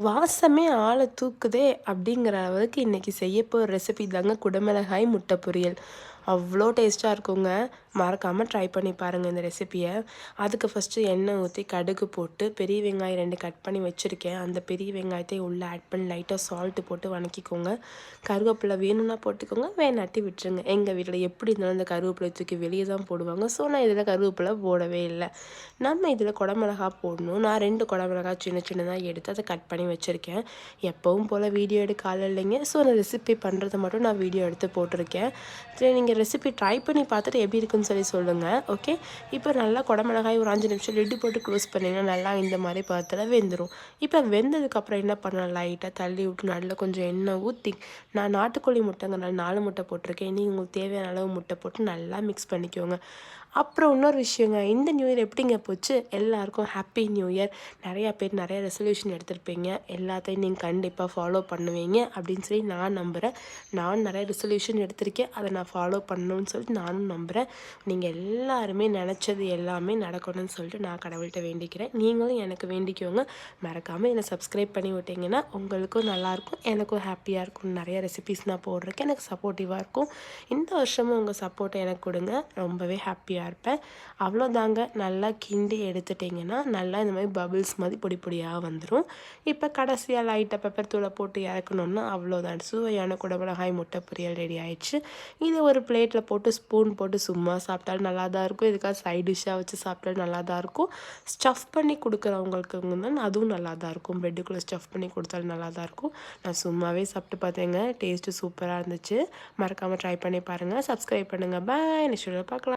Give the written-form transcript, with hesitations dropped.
வாசமே ஆள தூக்குதே! அப்படிங்கிற அளவுக்கு இன்னைக்கு செய்ய போற ரெசிபி தாங்க குடமிளகாய் முட்டை பொரியல். அவ்ளோ டேஸ்ட்டா இருக்குங்க. மறக்காம ட்ரை பண்ணி பாருங்க இந்த ரெசிபிய. அதுக்கு ஃபர்ஸ்ட்டு எண்ணெய் ஊத்தி கடுகு போட்டு, பெரிய வெங்காயம் 2 கட் பண்ணி வச்சிருக்கேன். அந்த பெரிய வெங்காயத்தையும் உள்ள ஆட் பண்ணி லைட்டா சால்ட் போட்டு வணக்கிக்கோங்க. கருவேப்பிலை வேணும்னா போட்டுக்கோங்க, வேணாட்டி விட்டுருங்க. எங்க வீட்ல எப்படி இருந்தாலும் இந்த கருவேப்பிலைய தூக்கி வெளிய தான் போடுவாங்க. ஸோ நான் இதில கருவேப்பிலை போடவே இல்ல. நம்ம இதில குடமிளகா போடணும். நான் 2 குடமிளகா சின்ன சின்னதா எடுத்து அத கட் பண்ணி வச்சிருக்கேன். எப்பவும் போல வீடியோ எடுக்க ஆள் இல்லைங்க. ஸோ நான் ரெசிபி பண்ணுறத மட்டும் நான் வீடியோ எடுத்து போட்டிருக்கேன். சரி, நீங்கள் ரெசிபி ட்ரை பண்ணி பார்த்துட்டு எப்படி இருக்குன்னு சொல்லி சொல்லுங்கள். ஓகே, இப்போ நல்லா குடமிளகாய் ஒரு 5 நிமிஷம் லிட்டு போட்டு க்ளோஸ் பண்ணிங்கன்னா நல்லா இந்த மாதிரி பாத்தில் வெந்துடும். இப்போ வெந்ததுக்கப்புறம் என்ன பண்ணலாம், லைட்டாக தள்ளி விட்டு நல்லா கொஞ்சம் எண்ணெய் ஊற்றி, நான் நாட்டுக்கோழி முட்டைங்கிறனால 4 முட்டை போட்டிருக்கேன். நீங்கள் உங்களுக்கு தேவையான அளவு முட்டை போட்டு நல்லா மிக்ஸ் பண்ணிக்கோங்க. அப்புறம் இன்னொரு விஷயங்க, இந்த நியூ இயர் எப்படிங்க போச்சு? எல்லாருக்கும் ஹாப்பி நியூ இயர். நிறையா பேர் நிறைய ரெசல்யூஷன் எடுத்திருப்பீங்க. எல்லாத்தையும் நீங்கள் கண்டிப்பாக ஃபாலோ பண்ணுவீங்க அப்படின்னு சொல்லி நான் நம்புகிறேன். நானும் நிறைய ரெசல்யூஷன் எடுத்திருக்கேன். அதை நான் ஃபாலோ பண்ணணும்னு சொல்லிட்டு நானும் நம்புகிறேன். நீங்கள் எல்லாருமே நினச்சது எல்லாமே நடக்கணும்னு சொல்லிட்டு நான் கடவுள்கிட்ட வேண்டிக்கிறேன். நீங்களும் எனக்கு வேண்டிக்கோங்க. மறக்காமல் என்னை சப்ஸ்கிரைப் பண்ணி விட்டிங்கன்னா உங்களுக்கும் நல்லாயிருக்கும், எனக்கும் ஹாப்பியாக இருக்கும். நிறைய ரெசிபிஸ் நான் போடுறதுக்கு எனக்கு சப்போர்ட்டிவாக இருக்கும். இந்த வருஷமும் உங்கள் சப்போர்ட்டை எனக்கு கொடுங்க. ரொம்பவே ஹாப்பியாக இருப்பேன். அவ்வளோதாங்க. நல்லா கிண்டி எடுத்துட்டிங்கன்னா நல்லா இந்த மாதிரி பபிள்ஸ் மாதிரி பொடி பொடியாக வந்துடும். இப்போ கடைசியாக லைட்டாக பெப்பர் தூளை போட்டு இறக்கணுன்னா அவ்வளோதான். சுவையான குடமிளகாய் முட்டை பொரியல் ரெடி ஆயிடுச்சு. இது ஒரு பிளேட்டில் போட்டு ஸ்பூன் போட்டு சும்மா சாப்பிட்டாலும் நல்லா தான் இருக்கும். இதுக்காக சைட் டிஷ்ஷாக வச்சு சாப்பிட்டாலும் நல்லா தான் இருக்கும். ஸ்டஃப் பண்ணி கொடுக்குறவங்களுக்கு தான் அதுவும் நல்லா தான் இருக்கும். பெட்டுக்குள்ளே ஸ்டஃப் பண்ணி கொடுத்தாலும் நல்லா தான் இருக்கும். நான் சும்மாவே சாப்பிட்டு பார்த்தேங்க. டேஸ்ட்டு சூப்பராக இருந்துச்சு. மறக்காமல் ட்ரை பண்ணி பாருங்கள். சப்ஸ்கிரைப் பண்ணுங்கள். பாய். நெக்ஸ்ட் வீடியோவில் பார்க்கலாம்.